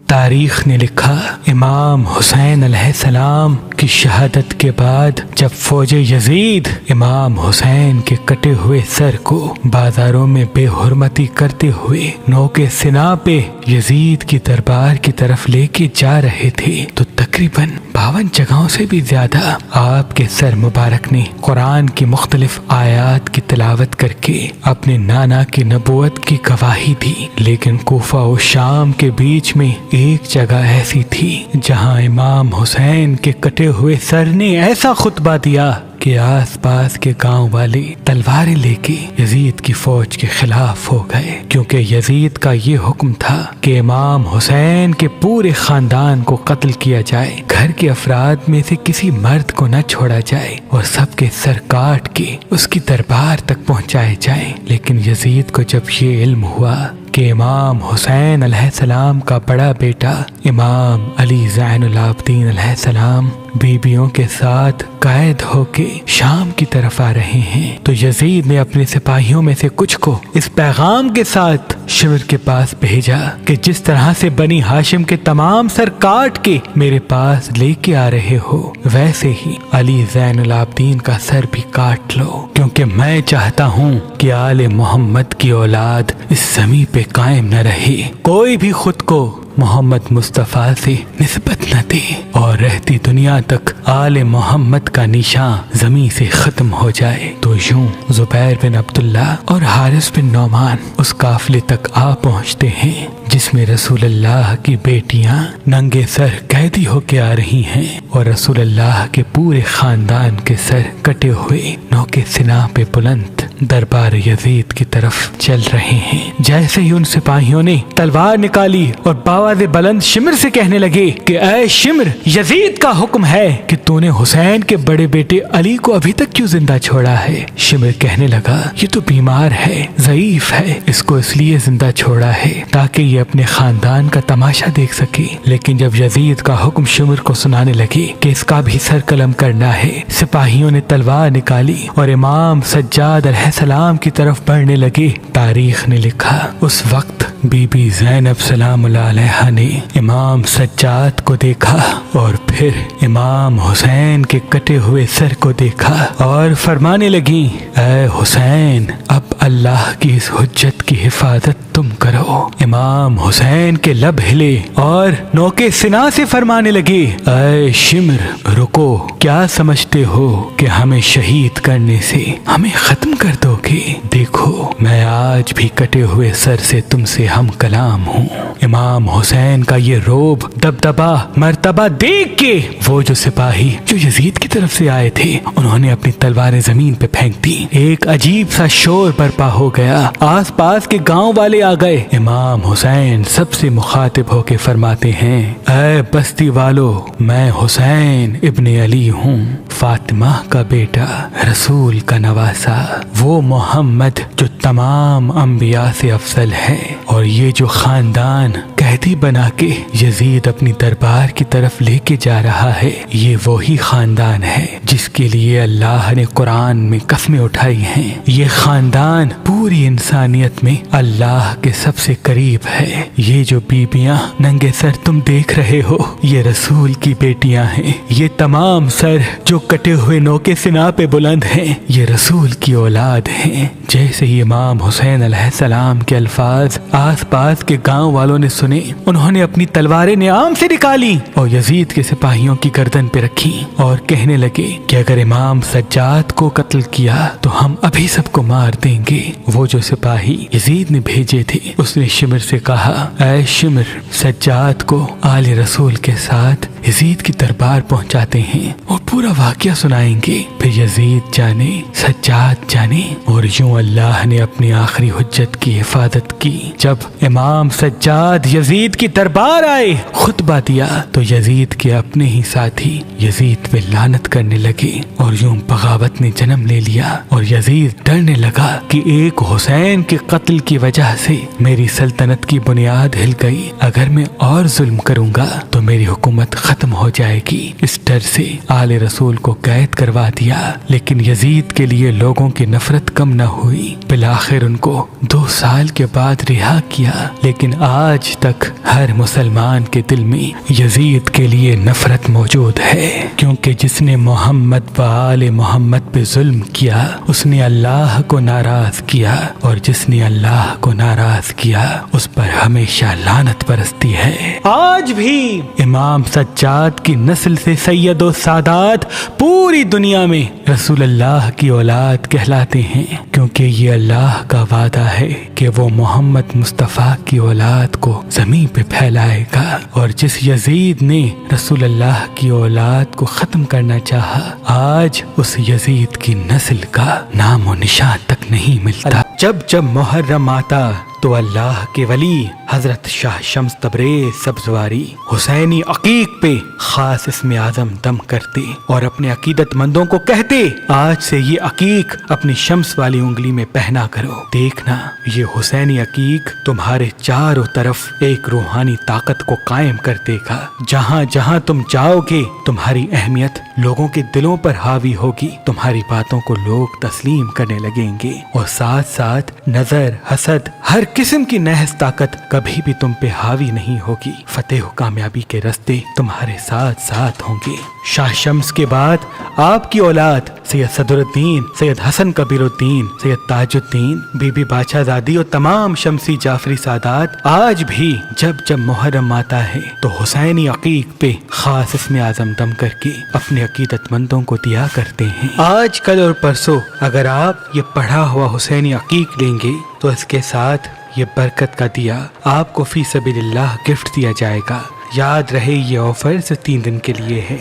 تاریخ نے لکھا امام حسین علیہ السلام کی شہادت کے بعد جب فوج یزید امام حسین کے کٹے ہوئے سر کو بازاروں میں بے حرمتی کرتے ہوئے نوک سنا پہ یزید کی دربار کی طرف لے کے جا رہے تھے تو تقریباً 52 جگہوں سے بھی زیادہ آپ کے سر مبارک نے قرآن کی مختلف آیات کی تلاوت کر کے اپنے نانا کی نبوت کی گواہی دی، لیکن کوفہ و شام کے بیچ میں ایک جگہ ایسی تھی جہاں امام حسین کے کٹے ہوئے سر نے ایسا خطبہ دیا کہ آس پاس کے گاؤں والے تلواریں لے کے یزید کی فوج کے خلاف ہو گئے، کیونکہ یزید کا یہ حکم تھا کہ امام حسین کے پورے خاندان کو قتل کیا جائے، گھر کے افراد میں سے کسی مرد کو نہ چھوڑا جائے اور سب کے سر کاٹ کے اس کی دربار تک پہنچائے جائیں۔ لیکن یزید کو جب یہ علم ہوا کہ امام حسین علیہ السلام کا بڑا بیٹا امام علی زین العابدین علیہ السلام بیبیوں کے ساتھ قید ہو کے شام کی طرف آ رہے ہیں، تو یزید نے اپنے سپاہیوں میں سے کچھ کو اس پیغام کے ساتھ شمر کے پاس بھیجا کہ جس طرح سے بنی ہاشم کے تمام سر کاٹ کے میرے پاس لے کے آ رہے ہو، ویسے ہی علی زین العابدین کا سر بھی کاٹ لو، کیونکہ میں چاہتا ہوں کہ آل محمد کی اولاد اس زمین پہ قائم نہ رہے، کوئی بھی خود کو محمد مصطفیٰ سے نسبت نہ دے اور رہتی دنیا تک آل محمد کا نشان زمین سے ختم ہو جائے۔ تو یوں زبیر بن عبداللہ اور حارث بن نعمان اس قافلے تک آ پہنچتے ہیں جس میں رسول اللہ کی بیٹیاں ننگے سر قیدی ہو کے آ رہی ہیں اور رسول اللہ کے پورے خاندان کے سر کٹے ہوئے نوکے سنا پہ بلند دربار یزید کی طرف چل رہے ہیں۔ جیسے ہی ان سپاہیوں نے تلوار نکالی اور باواز بلند شمر سے کہنے لگے کہ اے شمر، یزید کا حکم ہے کہ تو نے حسین کے بڑے بیٹے علی کو ابھی تک کیوں زندہ چھوڑا ہے؟ شمر کہنے لگا یہ تو بیمار ہے، ضعیف ہے، اس کو اس لیے زندہ چھوڑا ہے تاکہ یہ اپنے خاندان کا تماشا دیکھ سکے۔ لیکن جب یزید کا حکم شمر کو سنانے لگے کہ اس کا بھی سر قلم کرنا ہے، سپاہیوں نے تلوار نکالی اور امام سجاد علیہ السلام کی طرف بڑھنے لگے۔ تاریخ نے لکھا اس وقت بی بی زینب سلام اللہ علیہا نے امام سجاد کو دیکھا اور پھر امام حسین کے کٹے ہوئے سر کو دیکھا اور فرمانے لگی اے حسین، اب اللہ کی اس حجت کی حفاظت تم کرو۔ امام حسین کے لب ہلے اور نوکے سنا سے فرمانے لگے اے شمر رکو، کیا سمجھتے ہو کہ ہمیں شہید کرنے سے ہمیں ختم کر دو گے؟ دیکھو میں آج بھی کٹے ہوئے سر سے تم سے ہم کلام ہوں۔ امام حسین کا یہ روب دبدبا مرتبہ دیکھ کے وہ جو سپاہی جو یزید کی طرف سے آئے تھے انہوں نے اپنی تلواریں زمین پہ پھینک دی۔ ایک عجیب سا شور برپا ہو گیا، آس پاس کے گاؤں والے آ گئے۔ امام حسین سب سے مخاطب ہو کے فرماتے ہیں اے بستی والو، میں حسین ابن علی ہوں، فاطمہ کا بیٹا، رسول کا نواسا، وہ محمد جو تمام انبیاء سے افضل ہے، اور یہ جو خاندان قیدی بنا کے یزید اپنی دربار کی طرف لے کے جا رہا ہے، یہ وہی خاندان ہے جس کے لیے اللہ نے قرآن میں قسمیں اٹھائی ہیں۔ یہ خاندان پوری انسانیت میں اللہ کے سب سے قریب ہے۔ یہ جو بیبیاں ننگے سر تم دیکھ رہے ہو یہ رسول کی بیٹیاں ہیں، یہ تمام سر جو کٹے ہوئے نوکے سنا پہ بلند ہیں یہ رسول کی اولاد ہیں۔ جیسے ہی امام حسین علیہ السلام کے الفاظ آس پاس کے گاؤں والوں نے سنے، انہوں نے اپنی تلواریں نیام سے نکالی اور یزید کے سپاہیوں کی گردن پہ رکھی اور کہنے لگے کہ اگر امام سجاد کو قتل کیا تو ہم ابھی سب کو مار دیں گے۔ وہ جو سپاہی یزید نے بھیجے تھے اس نے شمر سے کہا اے شمر، سجاد کو آل رسول کے ساتھ یزید کی دربار پہنچاتے ہیں اور پورا واقعہ سنائیں گے، پھر یزید جانے سجاد جانے۔ اور یوں اللہ نے اپنی آخری حجت کی حفاظت کی۔ جب امام سجاد یزید کی دربار آئے خطبہ دیا تو یزید کے اپنے ہی ساتھی یزید پہ لعنت کرنے لگے اور یوں بغاوت نے جنم لے لیا اور یزید ڈرنے لگا کہ ایک حسین کے قتل کی وجہ سے میری سلطنت کی بنیاد ہل گئی، اگر میں اور ظلم کروں گا تو میری حکومت ختم ہو جائے گی۔ اس ڈر سے آل رسول کو قید کروا دیا، لیکن یزید کے لیے لوگوں کی نفرت کم نہ ہوئی۔ بالآخر ان کو 2 سال کے بعد رہا کیا، لیکن آج تک ہر مسلمان کے دل میں یزید کے لیے نفرت موجود ہے، کیونکہ جس نے محمد و آل محمد پہ ظلم کیا اس نے اللہ کو ناراض کیا، اور جس نے اللہ کو ناراض کیا اس پر ہمیشہ لعنت برستی ہے۔ آج بھی امام سجاد کی نسل سے سید و سادات پوری دنیا میں رسول اللہ کی اولاد کہلاتے ہیں، کیونکہ یہ اللہ کا وعدہ ہے کہ وہ محمد مصطفیٰ کی اولاد کو زمین پہ پھیلائے گا، اور جس یزید نے رسول اللہ کی اولاد کو ختم کرنا چاہا آج اس یزید کی نسل کا نام و نشان تک نہیں ملتا۔ جب محرم آتا تو اللہ کے ولی حضرت شاہ شمس تبریز سبزواری حسینی عقیق پہ خاص اسم اعظم دم کرتے اور اپنے عقیدت مندوں کو کہتے آج سے یہ عقیق اپنی شمس والی انگلی میں پہنا کرو، دیکھنا یہ حسینی عقیق تمہارے چاروں طرف ایک روحانی طاقت کو قائم کر دے گا۔ جہاں جہاں تم جاؤ گے تمہاری اہمیت لوگوں کے دلوں پر حاوی ہوگی، تمہاری باتوں کو لوگ تسلیم کرنے لگیں گے، اور ساتھ ساتھ نظر، حسد، ہر قسم کی نحس طاقت کبھی بھی تم پہ حاوی نہیں ہوگی۔ فتح و کامیابی کے راستے تمہارے ساتھ ساتھ ہوں گے۔ شاہ شمس کے بعد آپ کی اولاد سید صدر الدین، سید حسن کبیر الدین، سید تاج الدین، بی بی بادشاہ زادی اور تمام شمسی جعفری سادات آج بھی جب محرم آتا ہے تو حسینی عقیق پہ خاص اسم اعظم دم کر کے اپنے عقیدت مندوں کو دیا کرتے ہیں۔ آج کل اور پرسوں اگر آپ یہ پڑھا ہوا حسینی عقیق لیں گے تو اس کے ساتھ یہ برکت کا دیا آپ کو فی سبیل اللہ گفٹ دیا جائے گا۔ یاد رہے یہ آفر صرف 3 دن کے لیے ہے۔